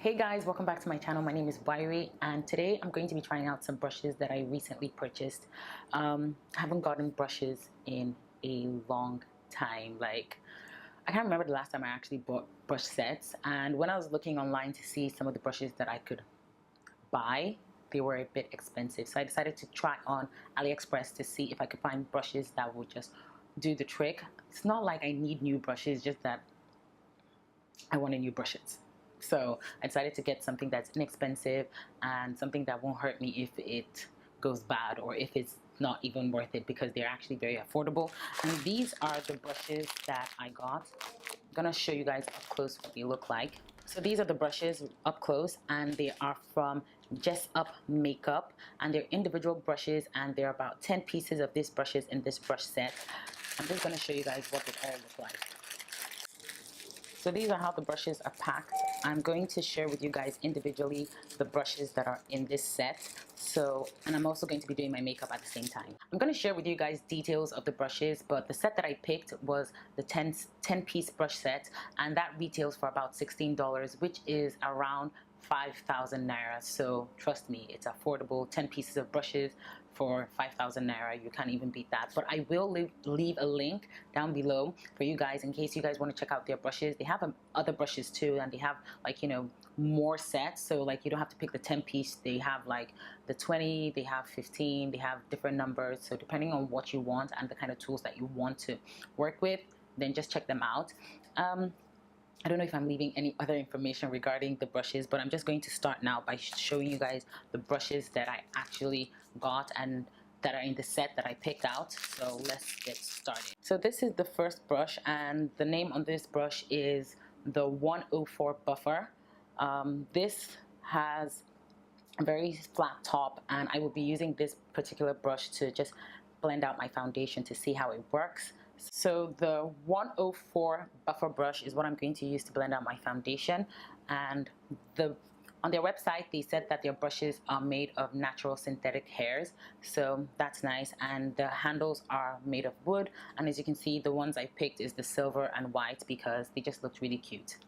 Hey guys, welcome back to my channel. My name is ENQUIRY and today I'm going to be trying out some brushes that I recently purchased. I haven't gotten brushes in a long time. Like, I can't remember the last time I actually bought brush sets, and when I was looking online to see some of the brushes that I could buy, they were a bit expensive. So I decided to try on Aliexpress to see if I could find brushes that would just do the trick. It's not like I need new brushes, just that I wanted new brushes. So I decided to get something that's inexpensive and something that won't hurt me if it goes bad or if it's not even worth it, because they're actually very affordable. And these are the brushes that I got. I'm gonna show you guys up close what they look like. So these are the brushes up close, and they are from Jessup makeup, and they're individual brushes, and there are about 10 pieces of these brushes in this brush set. I'm just gonna show you guys what they all look like. So these are how the brushes are packed. I'm going to share with you guys individually the brushes that are in this set. And I'm also going to be doing my makeup at the same time. I'm going to share with you guys details of the brushes, but the set that I picked was the 10-piece brush set, and that retails for about $16, which is around 5,000 naira. So trust me, it's affordable. 10 pieces of brushes for 5,000 naira, you can't even beat that. But I will leave a link down below for you guys in case you guys want to check out their brushes. They have other brushes too, and they have, like, you know, more sets. So like, you don't have to pick the 10 piece. They have like the 20, they have 15, they have different numbers. So depending on what you want and the kind of tools that you want to work with, then just check them out. I don't know if I'm leaving any other information regarding the brushes, but I'm just going to start now by showing you guys the brushes that I actually got and that are in the set that I picked out. So let's get started. So this is the first brush, and the name on this brush is the 104 Buffer. This has a very flat top, and I will be using this particular brush to just blend out my foundation to see how it works. So the 104 Buffer brush is what I'm going to use to blend out my foundation, and on their website they said that their brushes are made of natural synthetic hairs, so that's nice. And the handles are made of wood, and as you can see, the ones I picked is the silver and white because they just looked really cute.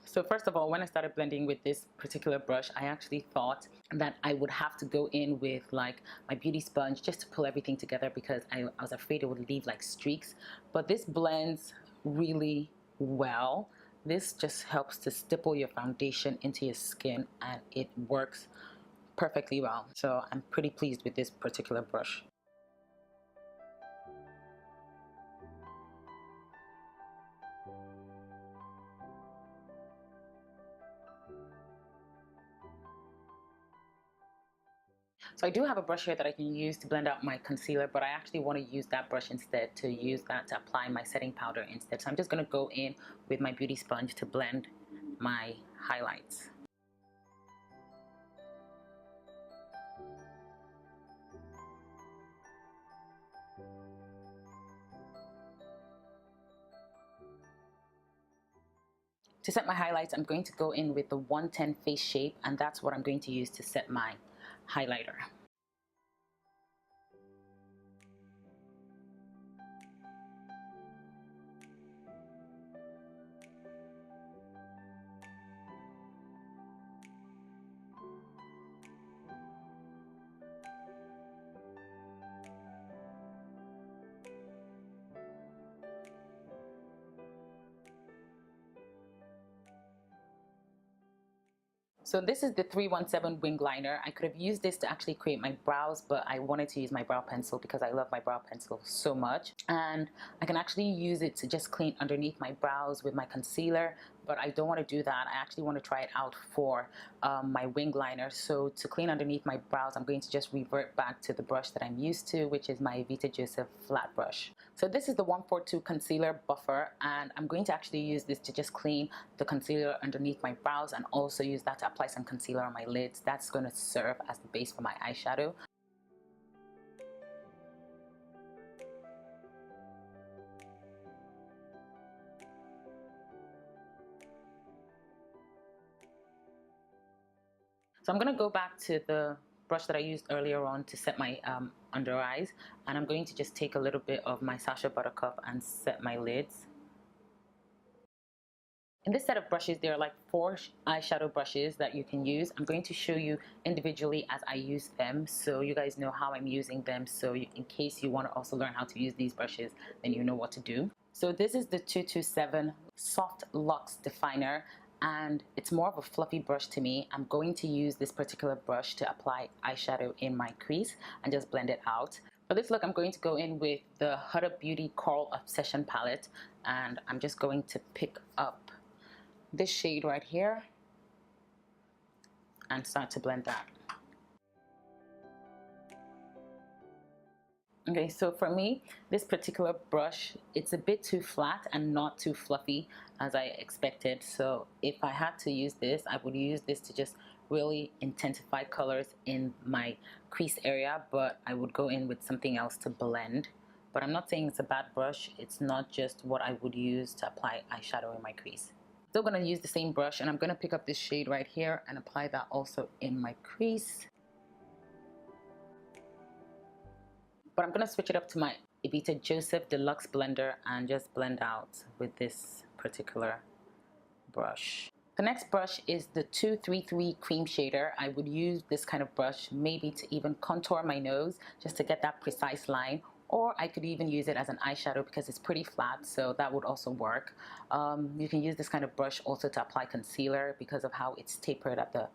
So first of all, when I started blending with this particular brush, I actually thought that I would have to go in with like my beauty sponge just to pull everything together, because I was afraid it would leave like streaks. But this blends really well. This just helps to stipple your foundation into your skin, and it works perfectly well. So I'm pretty pleased with this particular brush. So I do have a brush here that I can use to blend out my concealer, but I actually want to use that brush instead, to use that to apply my setting powder instead. So I'm just going to go in with my beauty sponge to blend my highlights. To set my highlights, I'm going to go in with the 110 Face Shape, and that's what I'm going to use to set my highlighter. So this is the 317 wing liner. I could have used this to actually create my brows, but I wanted to use my brow pencil because I love my brow pencil so much. And I can actually use it to just clean underneath my brows with my concealer, but I don't want to do that. I actually want to try it out for my wing liner. So to clean underneath my brows, I'm going to just revert back to the brush that I'm used to, which is my Evita Joseph flat brush. So this is the 142 concealer buffer, and I'm going to actually use this to just clean the concealer underneath my brows, and also use that to apply some concealer on my lids. That's going to serve as the base for my eyeshadow. So I'm going to go back to the brush that I used earlier on to set my under eyes, and I'm going to just take a little bit of my Sacha buttercup and set my lids. In this set of brushes, there are like 4 eyeshadow brushes that you can use. I'm going to show you individually as I use them so you guys know how I'm using them, so in case you want to also learn how to use these brushes, then you know what to do. So this is the 227 Soft Luxe Definer, and it's more of a fluffy brush to me. I'm going to use this particular brush to apply eyeshadow in my crease and just blend it out. For this look, I'm going to go in with the Huda Beauty Coral Obsession palette, and I'm just going to pick up this shade right here and start to blend that. Okay, so for me, this particular brush, it's a bit too flat and not too fluffy as I expected. So if I had to use this, I would use this to just really intensify colors in my crease area, but I would go in with something else to blend. But I'm not saying it's a bad brush. It's not just what I would use to apply eyeshadow in my crease. Still gonna use the same brush, and I'm gonna pick up this shade right here and apply that also in my crease. But I'm gonna switch it up to my Evita Joseph Deluxe Blender and just blend out with this particular brush. The next brush is the 233 Cream Shader. I would use this kind of brush maybe to even contour my nose just to get that precise line, or I could even use it as an eyeshadow because it's pretty flat, so that would also work. You can use this kind of brush also to apply concealer because of how it's tapered at the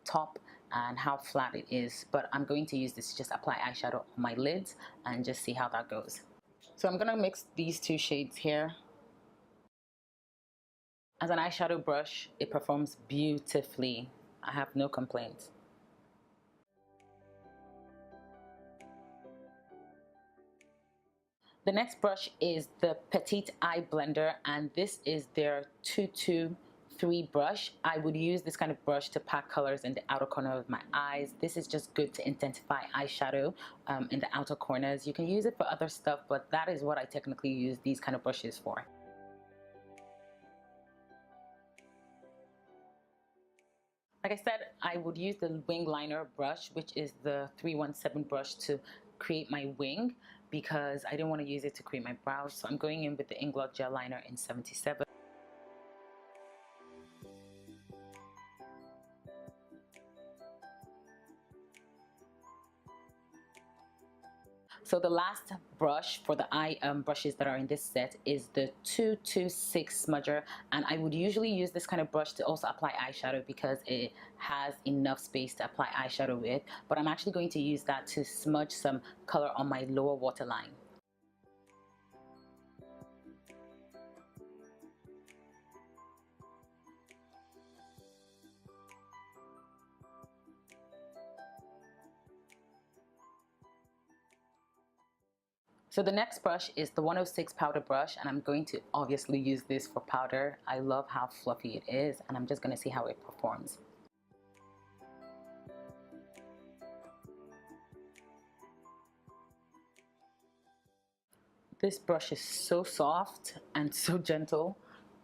top and how flat it is, but I'm going to use this to just apply eyeshadow on my lids and just see how that goes. So I'm gonna mix these 2 shades here. As an eyeshadow brush, it performs beautifully. I have no complaints. The next brush is the Petite Eye Blender, and this is their 223 brush. I would use this kind of brush to pack colors in the outer corner of my eyes. This is just good to intensify eyeshadow in the outer corners. You can use it for other stuff, but that is what I technically use these kind of brushes for. Like I said, I would use the wing liner brush, which is the 317 brush, to create my wing because I didn't want to use it to create my brows. So I'm going in with the Inglot Gel liner in 77. So the last brush for the eye brushes that are in this set is the 226 Smudger, and I would usually use this kind of brush to also apply eyeshadow because it has enough space to apply eyeshadow with, but I'm actually going to use that to smudge some color on my lower waterline. So the next brush is the 106 powder brush, and I'm going to obviously use this for powder. I love how fluffy it is, and I'm just going to see how it performs. This brush is so soft and so gentle,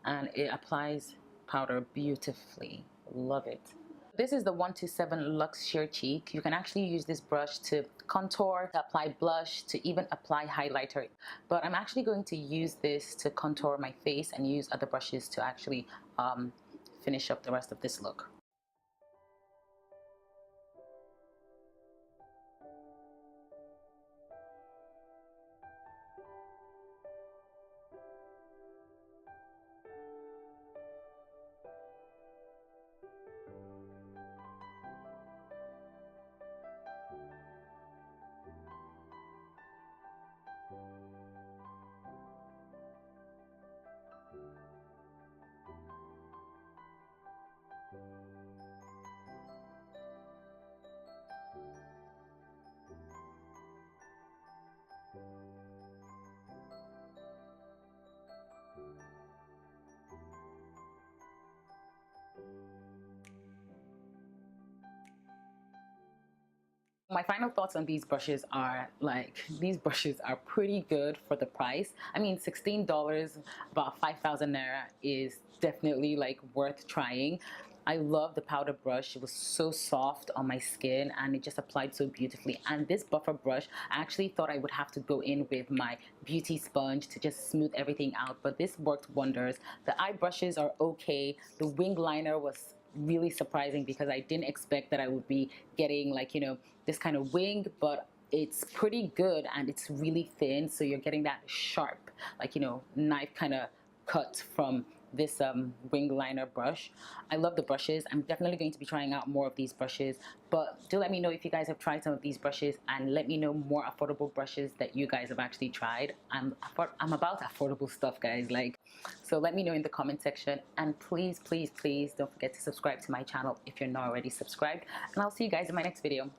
and it applies powder beautifully. Love it. This is the 127 Luxe Sheer Cheek. You can actually use this brush to contour, to apply blush, to even apply highlighter. But I'm actually going to use this to contour my face and use other brushes to actually finish up the rest of this look. My final thoughts on these brushes are like, these brushes are pretty good for the price. I mean, $16, about 5,000 naira is definitely like worth trying. I love the powder brush. It was so soft on my skin and it just applied so beautifully. And this buffer brush, I actually thought I would have to go in with my beauty sponge to just smooth everything out, but this worked wonders. The eye brushes are okay. The wing liner was really surprising because I didn't expect that I would be getting, like, you know, this kind of wing, but it's pretty good and it's really thin, so you're getting that sharp, like, you know, knife kind of cut from this wing liner brush. I love the brushes. I'm definitely going to be trying out more of these brushes, but do let me know if you guys have tried some of these brushes, and let me know more affordable brushes that you guys have actually tried. I'm about affordable stuff, guys, like, so let me know in the comment section, and please, please, please don't forget to subscribe to my channel if you're not already subscribed, and I'll see you guys in my next video.